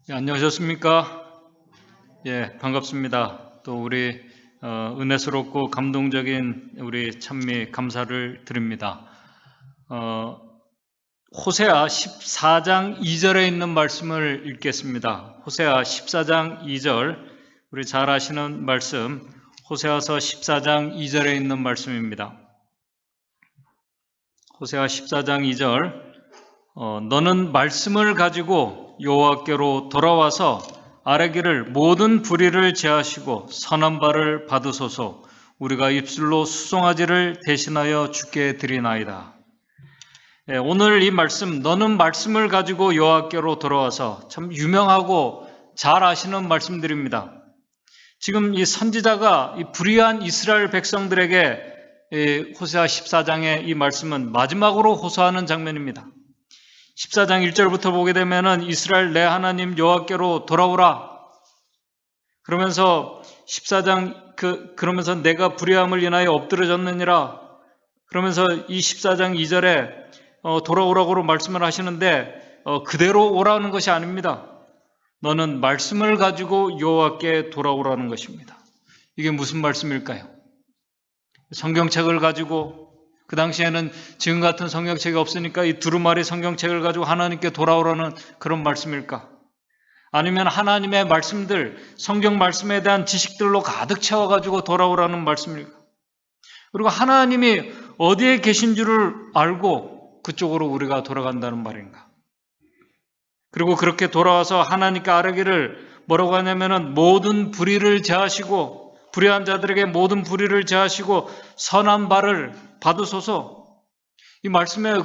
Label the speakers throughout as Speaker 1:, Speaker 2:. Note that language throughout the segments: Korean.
Speaker 1: 안녕하셨습니까? 예, 반갑습니다. 또 우리 은혜스럽고 감동적인 우리 찬미 감사를 드립니다. 호세아 14장 2절에 있는 말씀을 읽겠습니다. 호세아 14장 2절, 우리 잘 아시는 말씀, 호세아서 14장 2절에 있는 말씀입니다. 호세아 14장 2절, 너는 말씀을 가지고 여호와께로 돌아와서 아뢰기를 모든 불의를 제하시고 선한 바를 받으소서. 우리가 입술로 수송아지를 대신하여 주께 드리나이다. 오늘 이 말씀, 너는 말씀을 가지고 여호와께로 돌아와서, 참 유명하고 잘 아시는 말씀들입니다. 지금 이 선지자가 이 불의한 이스라엘 백성들에게 호세아 14장의 이 말씀은 마지막으로 호소하는 장면입니다. 14장 1절부터 보게 되면은 이스라엘 내 하나님 여호와께로 돌아오라. 그러면서 14장 그러면서 내가 불의함을 인하여 엎드러졌느니라. 그러면서 이 14장 2절에 돌아오라고 말씀을 하시는데 그대로 오라는 것이 아닙니다. 너는 말씀을 가지고 여호와께 돌아오라는 것입니다. 이게 무슨 말씀일까요? 성경책을 가지고, 그 당시에는 지금 같은 성경책이 없으니까 이 두루마리 성경책을 가지고 하나님께 돌아오라는 그런 말씀일까? 아니면 하나님의 말씀들, 성경 말씀에 대한 지식들로 가득 채워가지고 돌아오라는 말씀일까? 그리고 하나님이 어디에 계신 줄을 알고 그쪽으로 우리가 돌아간다는 말인가? 그리고 그렇게 돌아와서 하나님께 아뢰기를 뭐라고 하냐면은 모든 불의를 제하시고, 불의한 자들에게 모든 불의를 제하시고 선한 바를 받으소서. 이 말씀을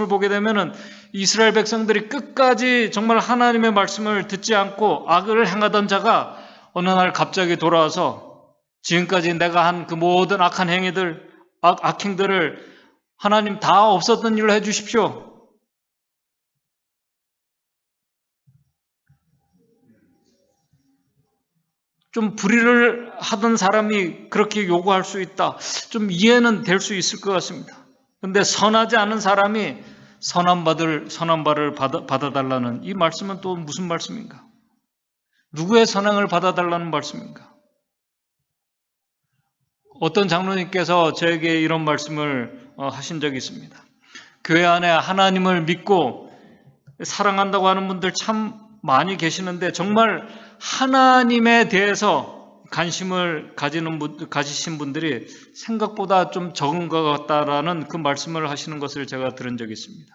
Speaker 1: 보게 되면은 이스라엘 백성들이 끝까지 정말 하나님의 말씀을 듣지 않고 악을 행하던 자가 어느 날 갑자기 돌아와서 지금까지 내가 한 그 모든 악한 행위들, 악행들을 하나님 다 없었던 일로 해주십시오. 좀 불의를 하던 사람이 그렇게 요구할 수 있다. 좀 이해는 될 수 있을 것 같습니다. 그런데 선하지 않은 사람이 선한 바를 받아달라는 이 말씀은 또 무슨 말씀인가? 누구의 선행을 받아달라는 말씀인가? 어떤 장로님께서 저에게 이런 말씀을 하신 적이 있습니다. 교회 안에 하나님을 믿고 사랑한다고 하는 분들 참 많이 계시는데 정말 하나님에 대해서 관심을 가지신 분들이 생각보다 좀 적은 것 같다라는 그 말씀을 하시는 것을 제가 들은 적이 있습니다.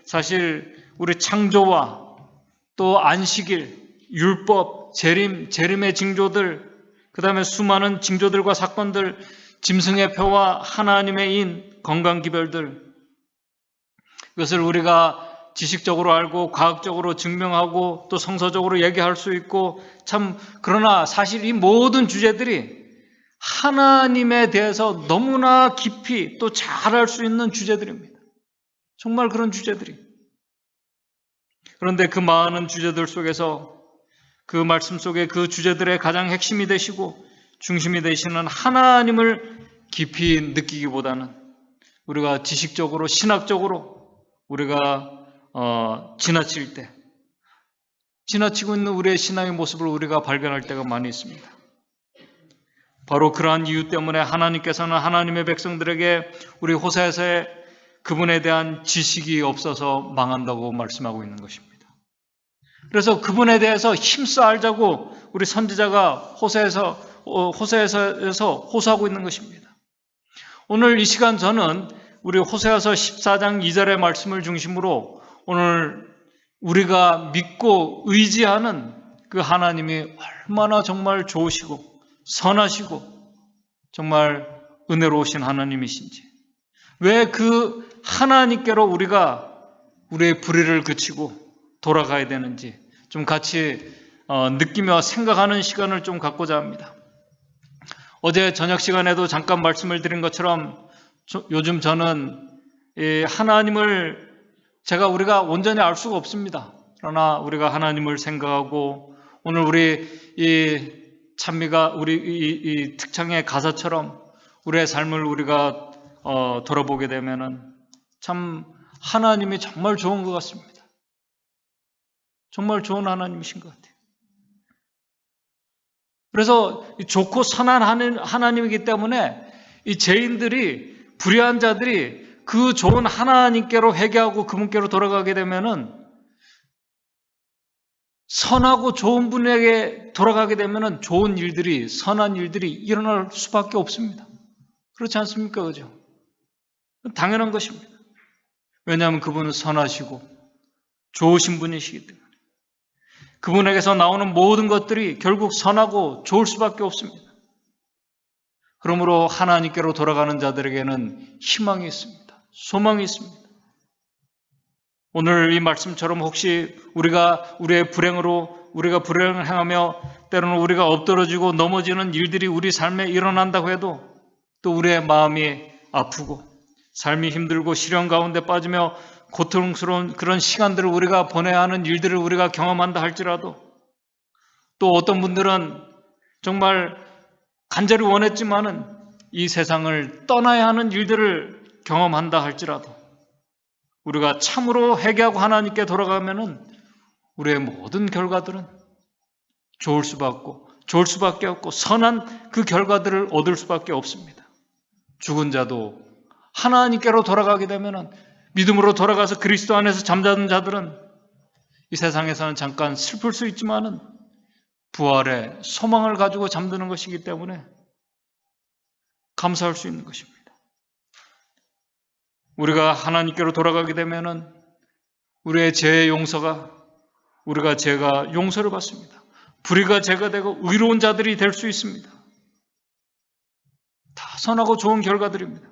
Speaker 1: 사실 우리 창조와 또 안식일, 율법, 재림의 징조들, 그 다음에 수많은 징조들과 사건들, 짐승의 표와 하나님의 인, 건강기별들, 이것을 우리가 지식적으로 알고 과학적으로 증명하고 또 성서적으로 얘기할 수 있고 그러나 사실 이 모든 주제들이 하나님에 대해서 너무나 깊이 또 잘 알 수 있는 주제들입니다. 정말 그런 주제들이. 그런데 그 많은 주제들 속에서 그 말씀 속에 그 주제들의 가장 핵심이 되시고 중심이 되시는 하나님을 깊이 느끼기보다는 우리가 지식적으로 신학적으로 우리가 지나치고 있는 우리의 신앙의 모습을 우리가 발견할 때가 많이 있습니다. 바로 그러한 이유 때문에 하나님께서는 하나님의 백성들에게 우리 호세아서에 그분에 대한 지식이 없어서 망한다고 말씀하고 있는 것입니다. 그래서 그분에 대해서 힘써 알자고 우리 선지자가 호세아서에서 호소하고 있는 것입니다. 오늘 이 시간 저는 우리 호세아서 14장 2절의 말씀을 중심으로 오늘 우리가 믿고 의지하는 그 하나님이 얼마나 정말 좋으시고 선하시고 정말 은혜로우신 하나님이신지, 왜 그 하나님께로 우리가 우리의 불의를 그치고 돌아가야 되는지 좀 같이 느끼며 생각하는 시간을 좀 갖고자 합니다. 어제 저녁 시간에도 잠깐 말씀을 드린 것처럼 요즘 저는 하나님을 우리가 온전히 알 수가 없습니다. 그러나 우리가 하나님을 생각하고 오늘 우리 이 찬미가 우리 이 특창의 가사처럼 우리의 삶을 우리가 돌아보게 되면은 참 하나님이 정말 좋은 것 같습니다. 정말 좋은 하나님이신 것 같아요. 그래서 좋고 선한 하나님이기 때문에 이 죄인들이, 불의한 자들이 그 좋은 하나님께로 회개하고 그분께로 돌아가게 되면은, 선하고 좋은 분에게 돌아가게 되면은 좋은 일들이, 선한 일들이 일어날 수밖에 없습니다. 그렇지 않습니까? 그죠? 당연한 것입니다. 왜냐하면 그분은 선하시고 좋으신 분이시기 때문에. 그분에게서 나오는 모든 것들이 결국 선하고 좋을 수밖에 없습니다. 그러므로 하나님께로 돌아가는 자들에게는 희망이 있습니다. 소망이 있습니다. 오늘 이 말씀처럼 혹시 우리의 불행으로 우리가 불행을 행하며 때로는 우리가 엎드러지고 넘어지는 일들이 우리 삶에 일어난다고 해도 또 우리의 마음이 아프고 삶이 힘들고 시련 가운데 빠지며 고통스러운 그런 시간들을 우리가 보내야 하는 일들을 우리가 경험한다 할지라도, 또 어떤 분들은 정말 간절히 원했지만은 이 세상을 떠나야 하는 일들을 경험한다 할지라도, 우리가 참으로 회개하고 하나님께 돌아가면은 우리의 모든 결과들은 좋을 수밖에 없고 선한 그 결과들을 얻을 수밖에 없습니다. 죽은 자도 하나님께로 돌아가게 되면은, 믿음으로 돌아가서 그리스도 안에서 잠자는 자들은 이 세상에서는 잠깐 슬플 수 있지만은 부활의 소망을 가지고 잠드는 것이기 때문에 감사할 수 있는 것입니다. 우리가 하나님께로 돌아가게 되면은 우리의 죄의 용서가, 우리가 죄가 용서를 받습니다. 불의가 죄가 되고 의로운 자들이 될 수 있습니다. 다 선하고 좋은 결과들입니다.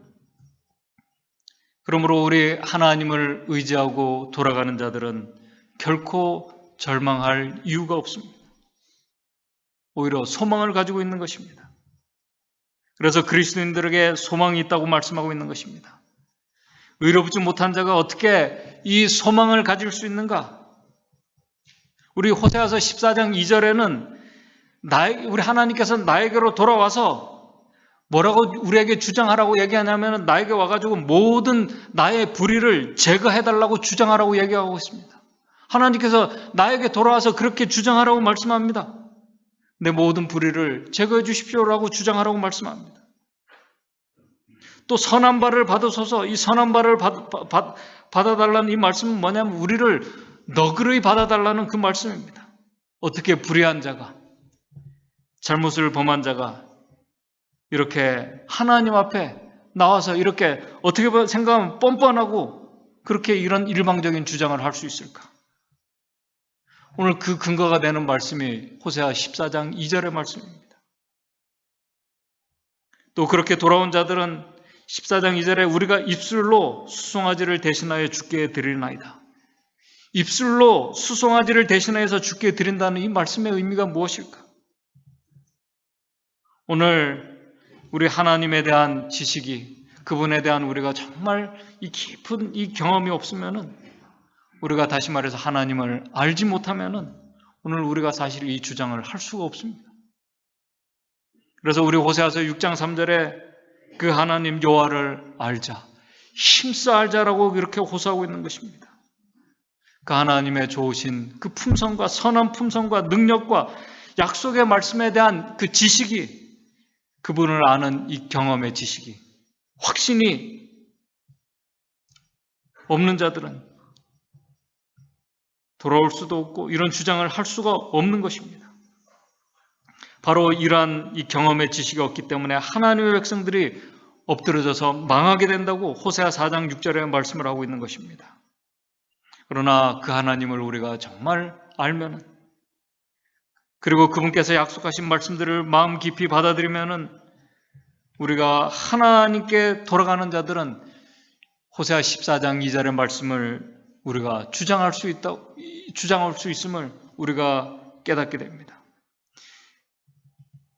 Speaker 1: 그러므로 우리 하나님을 의지하고 돌아가는 자들은 결코 절망할 이유가 없습니다. 오히려 소망을 가지고 있는 것입니다. 그래서 그리스도인들에게 소망이 있다고 말씀하고 있는 것입니다. 의롭지 못한 자가 어떻게 이 소망을 가질 수 있는가? 우리 호세아서 14장 2절에는 우리 하나님께서 나에게로 돌아와서 뭐라고 우리에게 주장하라고 얘기하냐면, 나에게 와가지고 모든 나의 불의를 제거해달라고 주장하라고 얘기하고 있습니다. 하나님께서 나에게 돌아와서 그렇게 주장하라고 말씀합니다. 내 모든 불의를 제거해 주십시오라고 주장하라고 말씀합니다. 또 선한 바를 받으소서, 이 선한 바를 받아달라는 이 말씀은 뭐냐면 우리를 너그러이 받아달라는 그 말씀입니다. 어떻게 불의한 자가, 잘못을 범한 자가 이렇게 하나님 앞에 나와서 이렇게 어떻게 생각하면 뻔뻔하고 그렇게 이런 일방적인 주장을 할 수 있을까? 오늘 그 근거가 되는 말씀이 호세아 14장 2절의 말씀입니다. 또 그렇게 돌아온 자들은 14장 2절에 우리가 입술로 수송아지를 대신하여 주께 드리나이다. 입술로 수송아지를 대신해서 주께 드린다는 이 말씀의 의미가 무엇일까? 오늘 우리 하나님에 대한 지식이, 그분에 대한 우리가 정말 이 깊은 이 경험이 없으면은, 우리가 다시 말해서 하나님을 알지 못하면은 오늘 우리가 사실 이 주장을 할 수가 없습니다. 그래서 우리 호세아서 6장 3절에 그 하나님 여호와를 알자, 힘써 알자라고 이렇게 호소하고 있는 것입니다. 그 하나님의 좋으신 그 품성과 선한 품성과 능력과 약속의 말씀에 대한 그 지식이, 그분을 아는 이 경험의 지식이, 확신이 없는 자들은 돌아올 수도 없고 이런 주장을 할 수가 없는 것입니다. 바로 이러한 이 경험의 지식이 없기 때문에 하나님의 백성들이 엎드러져서 망하게 된다고 호세아 4장 6절에 말씀을 하고 있는 것입니다. 그러나 그 하나님을 우리가 정말 알면은, 그리고 그분께서 약속하신 말씀들을 마음 깊이 받아들이면은, 우리가 하나님께 돌아가는 자들은 호세아 14장 2절의 말씀을 우리가 주장할 수 있음을 우리가 깨닫게 됩니다.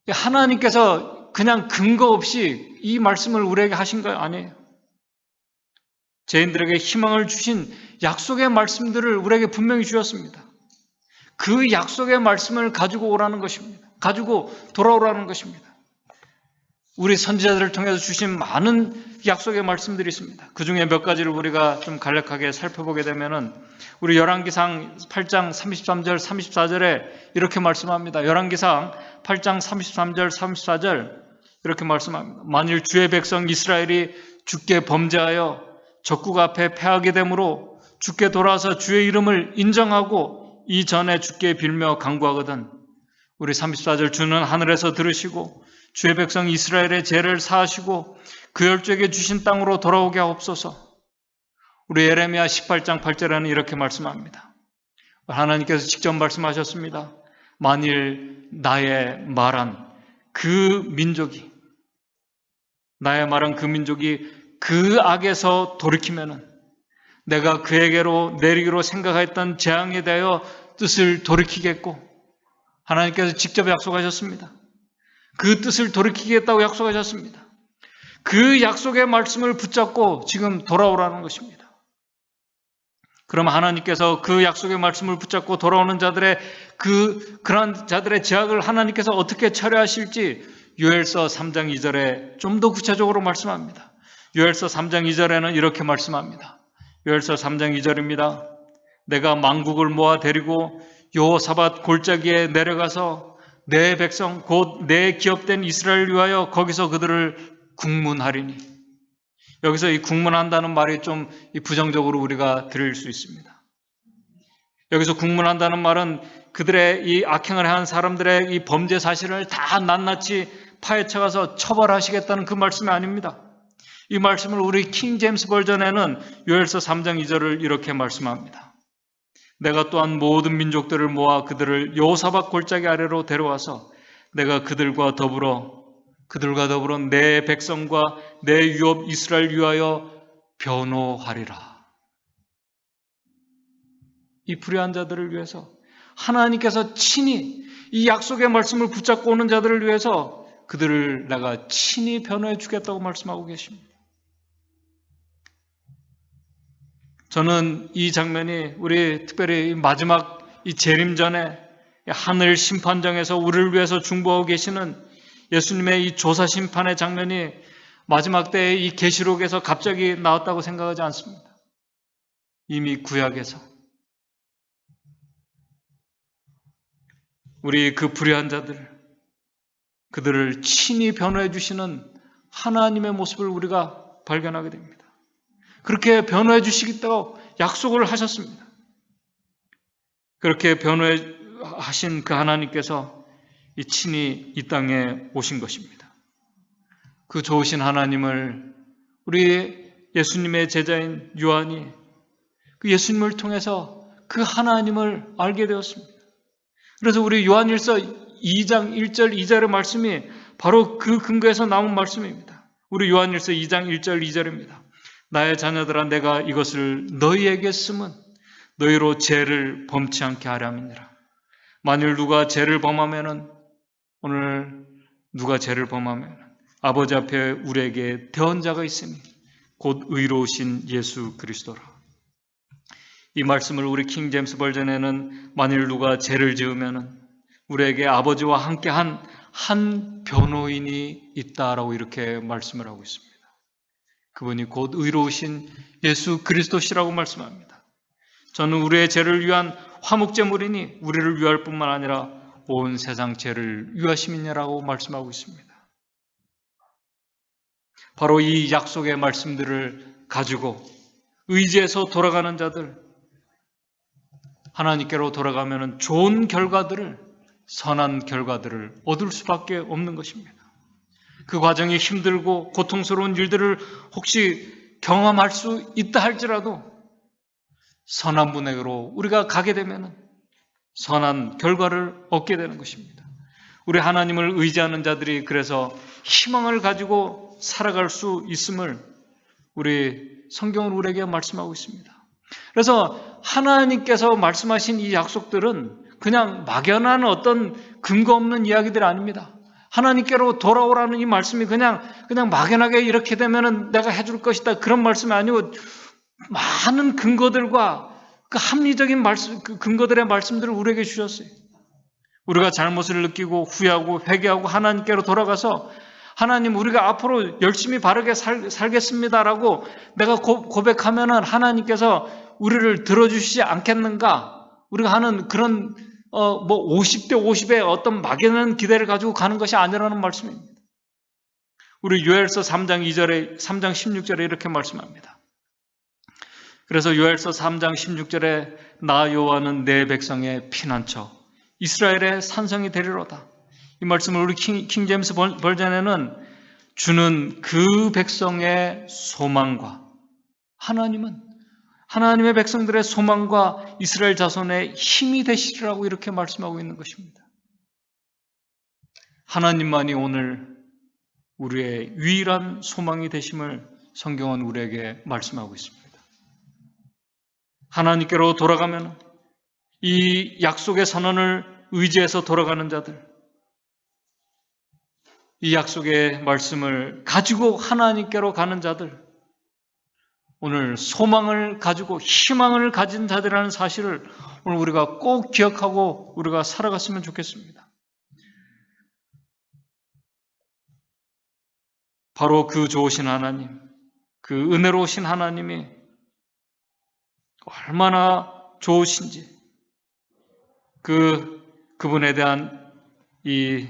Speaker 1: 하나님께서 그냥 근거 없이 이 말씀을 우리에게 하신 거 아니에요. 죄인들에게 희망을 주신 약속의 말씀들을 우리에게 분명히 주셨습니다. 그 약속의 말씀을 가지고 오라는 것입니다. 가지고 돌아오라는 것입니다. 우리 선지자들을 통해서 주신 많은 약속의 말씀들이 있습니다. 그 중에 몇 가지를 우리가 좀 간략하게 살펴보게 되면은 우리 열왕기상 8장 33절 34절에 이렇게 말씀합니다. 열왕기상 8장 33절 34절 이렇게 말씀합니다. 만일 주의 백성 이스라엘이 주께 범죄하여 적국 앞에 패하게 되므로 주께 돌아와서 주의 이름을 인정하고 이전에 주께 빌며 간구하거든 우리 34절 주는 하늘에서 들으시고 주의 백성 이스라엘의 죄를 사하시고 그 열조에게 주신 땅으로 돌아오게 하옵소서. 우리 예레미야 18장 8절에는 이렇게 말씀합니다. 하나님께서 직접 말씀하셨습니다. 만일 나의 말한 그 민족이 그 악에서 돌이키면은 내가 그에게로 내리기로 생각했던 재앙에 대하여 뜻을 돌이키겠고 하나님께서 직접 약속하셨습니다. 그 뜻을 돌이키겠다고 약속하셨습니다. 그 약속의 말씀을 붙잡고 지금 돌아오라는 것입니다. 그럼 하나님께서 그 약속의 말씀을 붙잡고 돌아오는 자들의 그러한 자들의 죄악을 하나님께서 어떻게 처리하실지 요엘서 3장 2절에 좀 더 구체적으로 말씀합니다. 요엘서 3장 2절에는 이렇게 말씀합니다. 요엘서 3장 2절입니다. 내가 만국을 모아 데리고 여호사밧 골짜기에 내려가서 내 백성 곧 내 기업된 이스라엘을 위하여 거기서 그들을 국문하리니. 여기서 이 국문한다는 말이 좀 부정적으로 우리가 들을 수 있습니다. 여기서 국문한다는 말은 그들의 이 악행을 한 사람들의 이 범죄 사실을 다 낱낱이 파헤쳐가서 처벌하시겠다는 그 말씀이 아닙니다. 이 말씀을 우리 킹 제임스 버전에는 요엘서 3장 2절을 이렇게 말씀합니다. 내가 또한 모든 민족들을 모아 그들을 여호사밧 골짜기 아래로 데려와서 내가 그들과 더불어 내 백성과 내 유업 이스라엘 위하여 변호하리라. 이 불의한 자들을 위해서 하나님께서 친히 이 약속의 말씀을 붙잡고 오는 자들을 위해서 그들을 내가 친히 변호해 주겠다고 말씀하고 계십니다. 저는 이 장면이 우리 특별히 마지막 이 재림 전에 하늘 심판정에서 우리를 위해서 중보하고 계시는 예수님의 이 조사 심판의 장면이 마지막 때에 이 계시록에서 갑자기 나왔다고 생각하지 않습니다. 이미 구약에서 우리 그 불의한 그들을 친히 변호해 주시는 하나님의 모습을 우리가 발견하게 됩니다. 그렇게 변호해 주시겠다고 약속을 하셨습니다. 그렇게 변호해 하신 그 하나님께서 친히 이 땅에 오신 것입니다. 그 좋으신 하나님을 우리 예수님의 제자인 요한이 그 예수님을 통해서 그 하나님을 알게 되었습니다. 그래서 우리 요한일서 2장 1절 2절의 말씀이 바로 그 근거에서 나온 말씀입니다. 우리 요한일서 2장 1절 2절입니다. 나의 자녀들아 내가 이것을 너희에게 쓰면 너희로 죄를 범치 않게 하려 함이니라. 만일 누가 죄를 범하면은 아버지 앞에 우리에게 대언자가 있으니 곧 의로우신 예수 그리스도라. 이 말씀을 우리 킹 제임스 버전에는 만일 누가 죄를 지으면은 우리에게 아버지와 함께한 한 변호인이 있다라고 이렇게 말씀을 하고 있습니다. 그분이 곧 의로우신 예수 그리스도시라고 말씀합니다. 저는 우리의 죄를 위한 화목제물이니 우리를 위할 뿐만 아니라 온 세상 죄를 위하심이냐라고 말씀하고 있습니다. 바로 이 약속의 말씀들을 가지고 의지해서 돌아가는 자들, 하나님께로 돌아가면 좋은 결과들을, 선한 결과들을 얻을 수밖에 없는 것입니다. 그 과정이 힘들고 고통스러운 일들을 혹시 경험할 수 있다 할지라도 선한 분에게로 우리가 가게 되면 선한 결과를 얻게 되는 것입니다. 우리 하나님을 의지하는 자들이 그래서 희망을 가지고 살아갈 수 있음을 우리 성경은 우리에게 말씀하고 있습니다. 그래서 하나님께서 말씀하신 이 약속들은 그냥 막연한 어떤 근거 없는 이야기들이 아닙니다. 하나님께로 돌아오라는 이 말씀이 그냥 막연하게 이렇게 되면은 내가 해줄 것이다 그런 말씀이 아니고 많은 근거들과 그 합리적인 말씀, 그 근거들의 말씀들을 우리에게 주셨어요. 우리가 잘못을 느끼고 후회하고 회개하고 하나님께로 돌아가서 하나님, 우리가 앞으로 열심히 바르게 살겠습니다라고 내가 고백하면은 하나님께서 우리를 들어주시지 않겠는가? 우리가 하는 그런 50대 50의 어떤 막연한 기대를 가지고 가는 것이 아니라는 말씀입니다. 우리 요엘서 3장 2절에 3장 16절에 이렇게 말씀합니다. 그래서 요엘서 3장 16절에 나 여호와는 내 백성의 피난처 이스라엘의 산성이 되리로다. 이 말씀을 우리 킹제임스 버전에는 주는 그 백성의 소망과 하나님의 백성들의 소망과 이스라엘 자손의 힘이 되시리라고 이렇게 말씀하고 있는 것입니다. 하나님만이 오늘 우리의 유일한 소망이 되심을 성경은 우리에게 말씀하고 있습니다. 하나님께로 돌아가면 이 약속의 선언을 의지해서 돌아가는 자들, 이 약속의 말씀을 가지고 하나님께로 가는 자들, 오늘 소망을 가지고 희망을 가진 자들이라는 사실을 오늘 우리가 꼭 기억하고 우리가 살아갔으면 좋겠습니다. 바로 그 좋으신 하나님, 그 은혜로우신 하나님이 얼마나 좋으신지 그분에 대한 이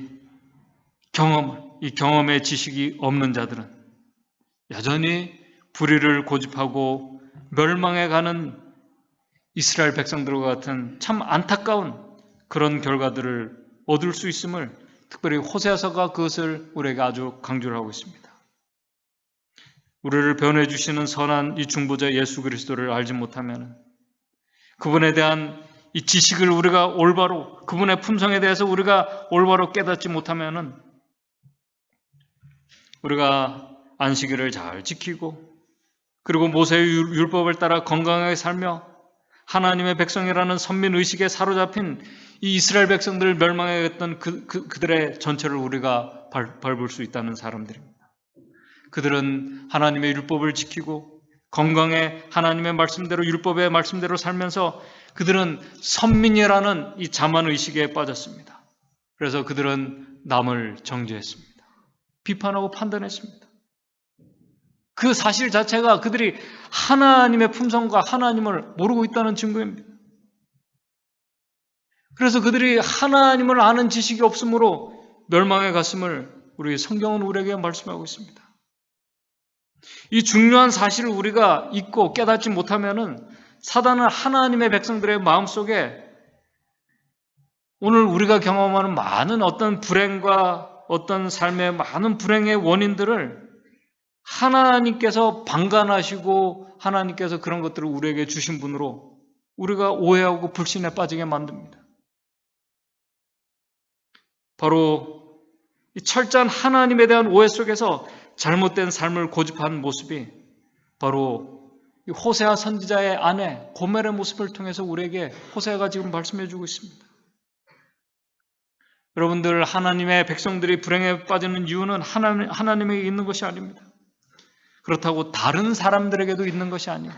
Speaker 1: 경험의 지식이 없는 자들은 여전히 불의를 고집하고 멸망해 가는 이스라엘 백성들과 같은 참 안타까운 그런 결과들을 얻을 수 있음을 특별히 호세아서가 그것을 우리에게 아주 강조를 하고 있습니다. 우리를 변호해 주시는 선한 이 중보자 예수 그리스도를 알지 못하면 그분에 대한 이 지식을 우리가 올바로 그분의 품성에 대해서 우리가 올바로 깨닫지 못하면 우리가 안식일을 잘 지키고 그리고 모세의 율법을 따라 건강하게 살며 하나님의 백성이라는 선민의식에 사로잡힌 이 이스라엘 백성들을 멸망했던 그들의 전체를 우리가 밟을 수 있다는 사람들입니다. 그들은 하나님의 율법을 지키고 건강에 하나님의 말씀대로 율법의 말씀대로 살면서 그들은 선민이라는 이 자만의식에 빠졌습니다. 그래서 그들은 남을 정죄했습니다. 비판하고 판단했습니다. 그 사실 자체가 그들이 하나님의 품성과 하나님을 모르고 있다는 증거입니다. 그래서 그들이 하나님을 아는 지식이 없으므로 멸망에 갔음을 우리 성경은 우리에게 말씀하고 있습니다. 이 중요한 사실을 우리가 잊고 깨닫지 못하면은 사단은 하나님의 백성들의 마음속에 오늘 우리가 경험하는 많은 어떤 불행과 어떤 삶의 많은 불행의 원인들을 하나님께서 방관하시고 하나님께서 그런 것들을 우리에게 주신 분으로 우리가 오해하고 불신에 빠지게 만듭니다. 바로 이 철저한 하나님에 대한 오해 속에서 잘못된 삶을 고집한 모습이 바로 이 호세아 선지자의 아내 고멜의 모습을 통해서 우리에게 호세아가 지금 말씀해 주고 있습니다. 여러분들, 하나님의 백성들이 불행에 빠지는 이유는 하나님에게 있는 것이 아닙니다. 그렇다고 다른 사람들에게도 있는 것이 아니에요.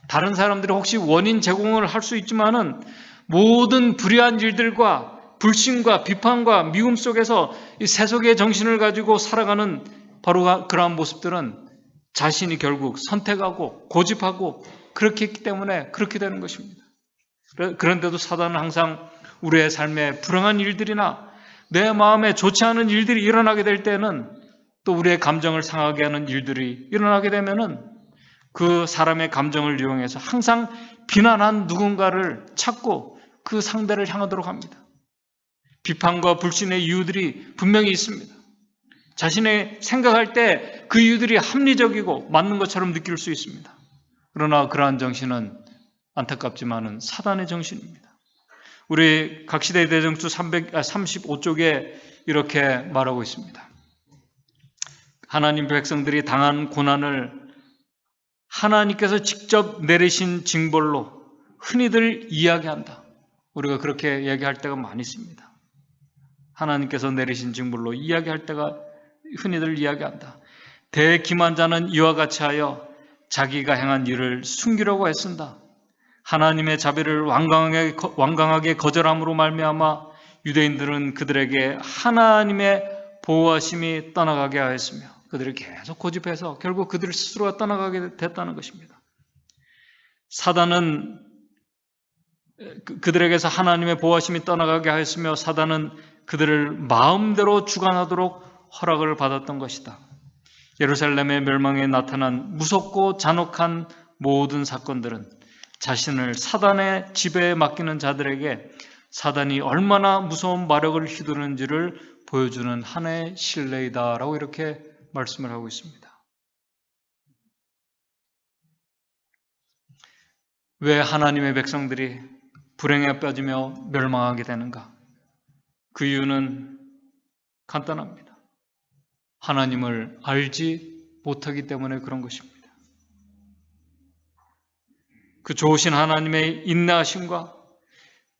Speaker 1: 다른 사람들이 혹시 원인 제공을 할 수 있지만은 모든 불의한 일들과 불신과 비판과 미움 속에서 이 세속의 정신을 가지고 살아가는 바로 그러한 모습들은 자신이 결국 선택하고 고집하고 그렇게 했기 때문에 그렇게 되는 것입니다. 그런데도 사단은 항상 우리의 삶에 불행한 일들이나 내 마음에 좋지 않은 일들이 일어나게 될 때는 또 우리의 감정을 상하게 하는 일들이 일어나게 되면은 그 사람의 감정을 이용해서 항상 비난한 누군가를 찾고 그 상대를 향하도록 합니다. 비판과 불신의 이유들이 분명히 있습니다. 자신의 생각할 때 그 이유들이 합리적이고 맞는 것처럼 느낄 수 있습니다. 그러나 그러한 정신은 안타깝지만은 사단의 정신입니다. 우리 각시대 대정수 35쪽에 이렇게 말하고 있습니다. 하나님 백성들이 당한 고난을 하나님께서 직접 내리신 징벌로 흔히들 이야기한다. 우리가 그렇게 얘기할 때가 많이 있습니다. 하나님께서 내리신 징벌로 이야기할 때가 흔히들 이야기한다. 대기만자는 이와 같이 하여 자기가 행한 일을 숨기려고 애쓴다. 하나님의 자비를 완강하게 거절함으로 말미암아 유대인들은 그들에게 하나님의 보호하심이 떠나가게 하였으며 그들을 계속 고집해서 결국 그들 스스로가 떠나가게 됐다는 것입니다. 사단은 그들에게서 하나님의 보호하심이 떠나가게 하였으며 사단은 그들을 마음대로 주관하도록 허락을 받았던 것이다. 예루살렘의 멸망에 나타난 무섭고 잔혹한 모든 사건들은 자신을 사단의 지배에 맡기는 자들에게 사단이 얼마나 무서운 마력을 휘두르는지를 보여주는 하나의 신뢰이다라고 이렇게 말씀을 하고 있습니다. 왜 하나님의 백성들이 불행에 빠지며 멸망하게 되는가? 그 이유는 간단합니다. 하나님을 알지 못하기 때문에 그런 것입니다. 그 좋으신 하나님의 인내하심과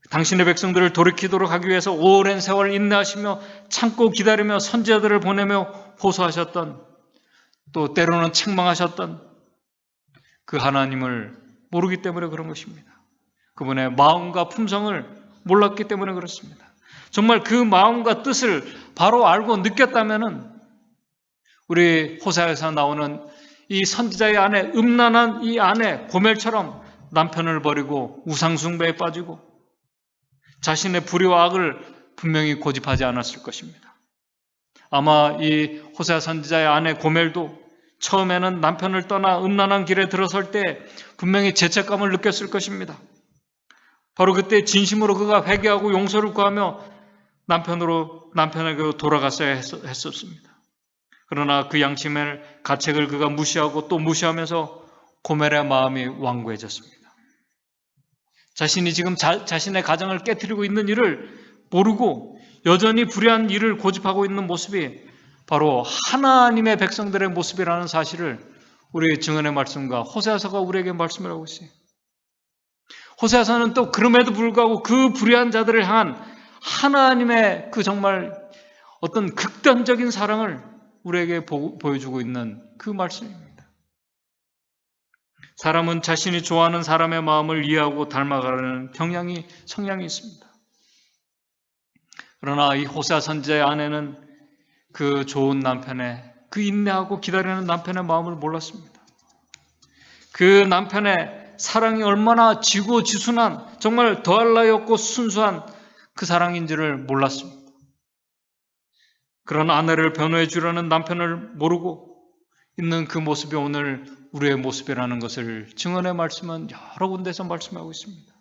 Speaker 1: 당신의 백성들을 돌이키도록 하기 위해서 오랜 세월 인내하시며 참고 기다리며 선지자들을 보내며 호소하셨던, 또 때로는 책망하셨던 그 하나님을 모르기 때문에 그런 것입니다. 그분의 마음과 품성을 몰랐기 때문에 그렇습니다. 정말 그 마음과 뜻을 바로 알고 느꼈다면은 우리 호세아에서 나오는 이 선지자의 아내, 음란한 이 아내 고멜처럼 남편을 버리고 우상숭배에 빠지고 자신의 불의와 악을 분명히 고집하지 않았을 것입니다. 아마 이 호세아 선지자의 아내 고멜도 처음에는 남편을 떠나 음란한 길에 들어설 때 분명히 죄책감을 느꼈을 것입니다. 바로 그때 진심으로 그가 회개하고 용서를 구하며 남편에게 돌아갔어야 했었습니다. 그러나 그 양심의 가책을 그가 무시하고 또 무시하면서 고멜의 마음이 완고해졌습니다. 자신이 지금 자신의 가정을 깨트리고 있는 일을 모르고 여전히 불의한 일을 고집하고 있는 모습이 바로 하나님의 백성들의 모습이라는 사실을 우리의 증언의 말씀과 호세아서가 우리에게 말씀을 하고 있어요. 호세아서는 또 그럼에도 불구하고 그 불의한 자들을 향한 하나님의 그 정말 어떤 극단적인 사랑을 우리에게 보여주고 있는 그 말씀입니다. 사람은 자신이 좋아하는 사람의 마음을 이해하고 닮아가려는 성향이 있습니다. 그러나 이 호세아 선지자의 아내는 그 좋은 남편의, 그 인내하고 기다리는 남편의 마음을 몰랐습니다. 그 남편의 사랑이 얼마나 지고지순한, 정말 더할 나위 없고 순수한 그 사랑인지를 몰랐습니다. 그런 아내를 변호해 주려는 남편을 모르고 있는 그 모습이 오늘 우리의 모습이라는 것을 증언의 말씀은 여러 군데서 말씀하고 있습니다.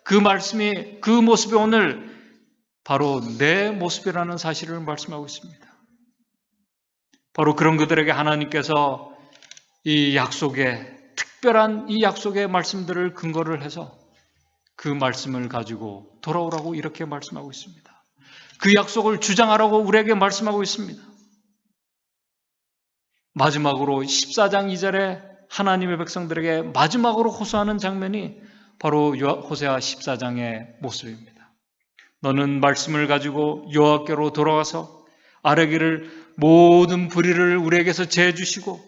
Speaker 1: 그 모습이 오늘 바로 내 모습이라는 사실을 말씀하고 있습니다. 바로 그런 그들에게 하나님께서 이 약속의 특별한 이 약속의 말씀들을 근거를 해서 그 말씀을 가지고 돌아오라고 이렇게 말씀하고 있습니다. 그 약속을 주장하라고 우리에게 말씀하고 있습니다. 마지막으로 14장 2절에 하나님의 백성들에게 마지막으로 호소하는 장면이 바로 호세아 14장의 모습입니다. 너는 말씀을 가지고 여호와께로 돌아와서 아뢰기를 모든 불의를 우리에게서 제해 주시고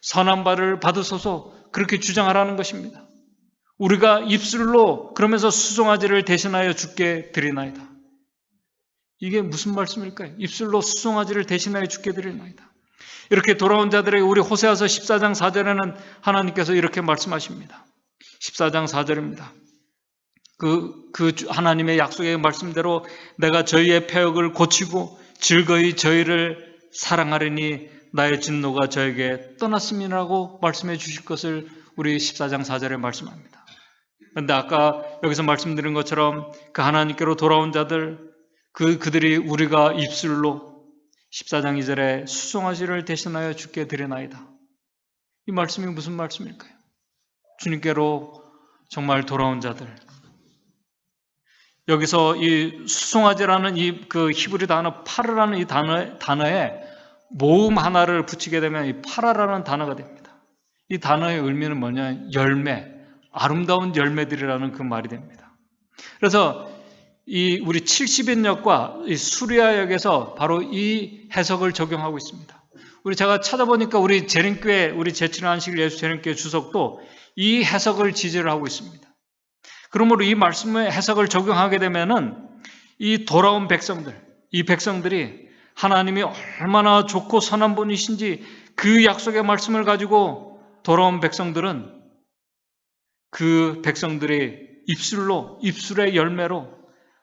Speaker 1: 선한 바를 받으소서 그렇게 주장하라는 것입니다. 우리가 입술로 그러면서 수송아지를 대신하여 주께 드리나이다. 이게 무슨 말씀일까요? 입술로 수송아지를 대신하여 주께 드리나이다. 이렇게 돌아온 자들에게 우리 호세아서 14장 4절에는 하나님께서 이렇게 말씀하십니다. 14장 4절입니다. 그 하나님의 약속의 말씀대로 내가 저희의 패역을 고치고 즐거이 저희를 사랑하리니 나의 진노가 저에게 떠났음이라고 말씀해 주실 것을 우리 14장 4절에 말씀합니다. 그런데 아까 여기서 말씀드린 것처럼 그 하나님께로 돌아온 자들, 그들이 우리가 입술로 14장 2절에 수송아지를 대신하여 주께 드리나이다. 이 말씀이 무슨 말씀일까요? 주님께로 정말 돌아온 자들. 여기서 이 수송아지라는 그 히브리 단어 파르라는 이 단어에 모음 하나를 붙이게 되면 이 파라라는 단어가 됩니다. 이 단어의 의미는 뭐냐? 열매, 아름다운 열매들이라는 그 말이 됩니다. 그래서 이 우리 70인역과 이 수리아역에서 바로 이 해석을 적용하고 있습니다. 제가 찾아보니까 우리 재림교회, 우리 제칠의 안식일 예수 재림교회 주석도 이 해석을 지지를 하고 있습니다. 그러므로 이 말씀의 해석을 적용하게 되면은 이 돌아온 백성들, 이 백성들이 하나님이 얼마나 좋고 선한 분이신지 그 약속의 말씀을 가지고 돌아온 백성들은 그 백성들의 입술의 열매로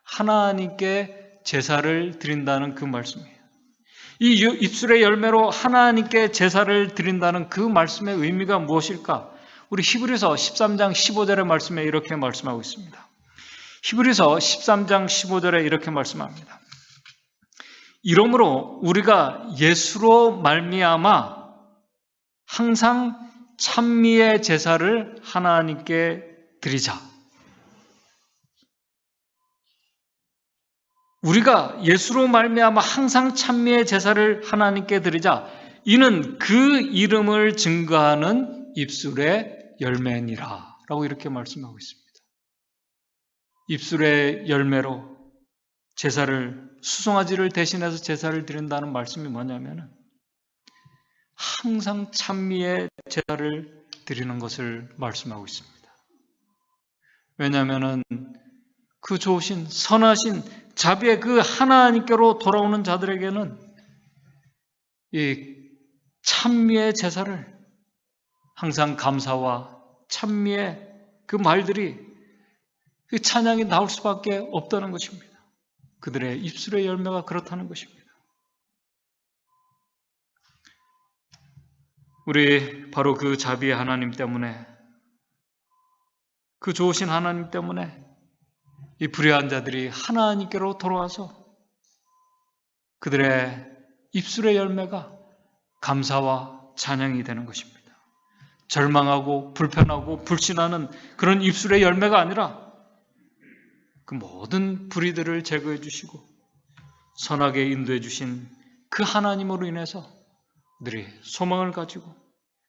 Speaker 1: 하나님께 제사를 드린다는 그 말씀이에요. 이 입술의 열매로 하나님께 제사를 드린다는 그 말씀의 의미가 무엇일까? 우리 히브리서 13장 15절의 말씀에 이렇게 말씀하고 있습니다. 히브리서 13장 15절에 이렇게 말씀합니다. 이러므로 우리가 예수로 말미암아 항상 찬미의 제사를 하나님께 드리자. 우리가 예수로 말미암아 항상 찬미의 제사를 하나님께 드리자. 이는 그 이름을 증거하는 입술의 열매니라. 라고 이렇게 말씀하고 있습니다. 입술의 열매로 수송아지를 대신해서 제사를 드린다는 말씀이 뭐냐면은 항상 찬미의 제사를 드리는 것을 말씀하고 있습니다. 왜냐하면은 그 좋으신 선하신 자비의 그 하나님께로 돌아오는 자들에게는 이 찬미의 제사를 항상 감사와 찬미의 그 말들이 그 찬양이 나올 수밖에 없다는 것입니다. 그들의 입술의 열매가 그렇다는 것입니다. 우리 바로 그 자비의 하나님 때문에, 그 좋으신 하나님 때문에 이 불의한 자들이 하나님께로 돌아와서 그들의 입술의 열매가 감사와 찬양이 되는 것입니다. 절망하고 불편하고 불신하는 그런 입술의 열매가 아니라 그 모든 불의들을 제거해 주시고 선하게 인도해 주신 그 하나님으로 인해서 그들이 소망을 가지고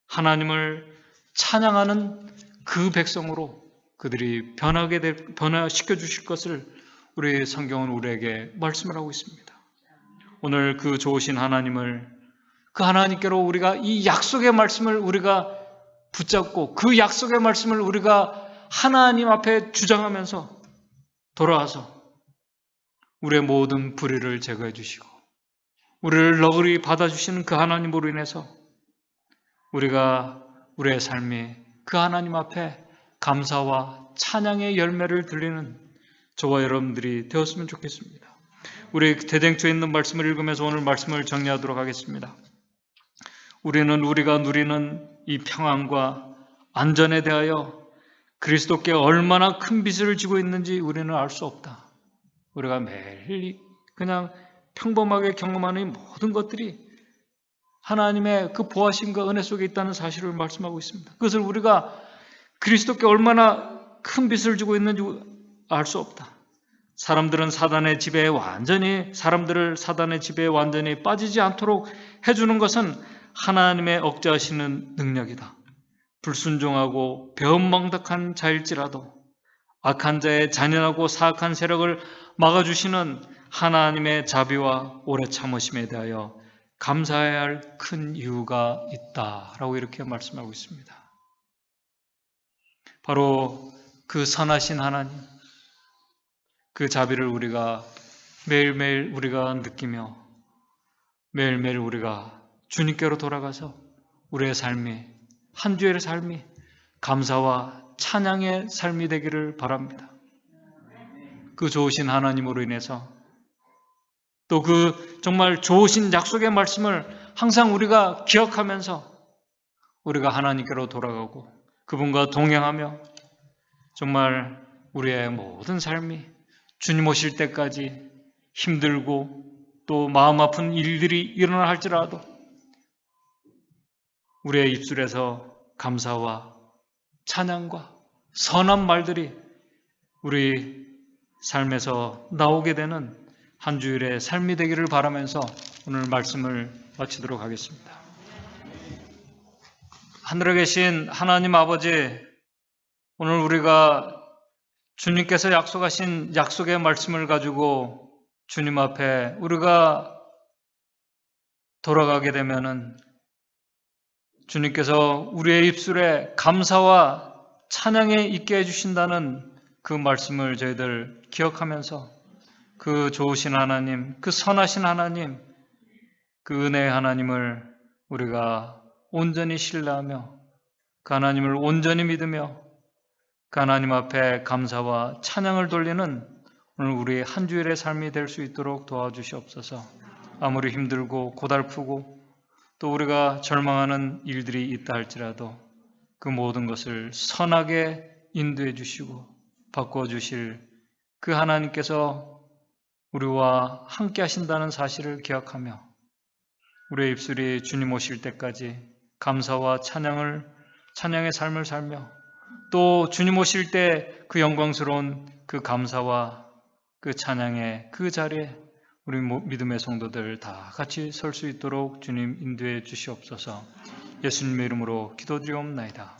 Speaker 1: 하나님을 찬양하는 그 백성으로 그들이 변화시켜 주실 것을 우리 성경은 우리에게 말씀을 하고 있습니다. 오늘 그 좋으신 하나님을, 그 하나님께로 우리가 이 약속의 말씀을 우리가 붙잡고 그 약속의 말씀을 우리가 하나님 앞에 주장하면서 돌아와서 우리의 모든 불의를 제거해 주시고 우리를 너그리 받아주시는 그 하나님으로 인해서 우리가 우리의 삶이 그 하나님 앞에 감사와 찬양의 열매를 들리는 저와 여러분들이 되었으면 좋겠습니다. 우리 대댕초에 있는 말씀을 읽으면서 오늘 말씀을 정리하도록 하겠습니다. 우리는 우리가 누리는 이 평안과 안전에 대하여 그리스도께 얼마나 큰 빚을 지고 있는지 우리는 알 수 없다. 우리가 매일 그냥 평범하게 경험하는 이 모든 것들이 하나님의 그 보호하심과 은혜 속에 있다는 사실을 말씀하고 있습니다. 그것을 우리가 그리스도께 얼마나 큰 빚을 지고 있는지 알 수 없다. 사람들을 사단의 지배에 완전히 빠지지 않도록 해주는 것은 하나님의 억제하시는 능력이다. 불순종하고 배은망덕한 자일지라도 악한 자의 잔인하고 사악한 세력을 막아주시는 하나님의 자비와 오래 참으심에 대하여 감사해야 할 큰 이유가 있다라고 이렇게 말씀하고 있습니다. 바로 그 선하신 하나님, 그 자비를 우리가 매일매일 우리가 느끼며 매일매일 우리가 주님께로 돌아가서 우리의 삶이, 한 주의 삶이 감사와 찬양의 삶이 되기를 바랍니다. 그 좋으신 하나님으로 인해서 또 그 정말 좋으신 약속의 말씀을 항상 우리가 기억하면서 우리가 하나님께로 돌아가고 그분과 동행하며 정말 우리의 모든 삶이 주님 오실 때까지 힘들고 또 마음 아픈 일들이 일어나 할지라도 우리의 입술에서 감사와 찬양과 선한 말들이 우리 삶에서 나오게 되는 한 주일의 삶이 되기를 바라면서 오늘 말씀을 마치도록 하겠습니다. 하늘에 계신 하나님 아버지, 오늘 우리가 주님께서 약속하신 약속의 말씀을 가지고 주님 앞에 우리가 돌아가게 되면은 주님께서 우리의 입술에 감사와 찬양에 있게 해주신다는 그 말씀을 저희들 기억하면서 그 좋으신 하나님, 그 선하신 하나님, 그 은혜의 하나님을 우리가 온전히 신뢰하며 그 하나님을 온전히 믿으며 그 하나님 앞에 감사와 찬양을 돌리는 오늘 우리의 한 주일의 삶이 될 수 있도록 도와주시옵소서. 아무리 힘들고 고달프고 또 우리가 절망하는 일들이 있다 할지라도 그 모든 것을 선하게 인도해 주시고 바꿔 주실 그 하나님께서 우리와 함께 하신다는 사실을 기억하며 우리의 입술이 주님 오실 때까지 감사와 찬양의 삶을 살며 또 주님 오실 때 그 영광스러운 그 감사와 그 찬양의 그 자리에 우리 믿음의 성도들 다 같이 설 수 있도록 주님 인도해 주시옵소서. 예수님의 이름으로 기도드리옵나이다.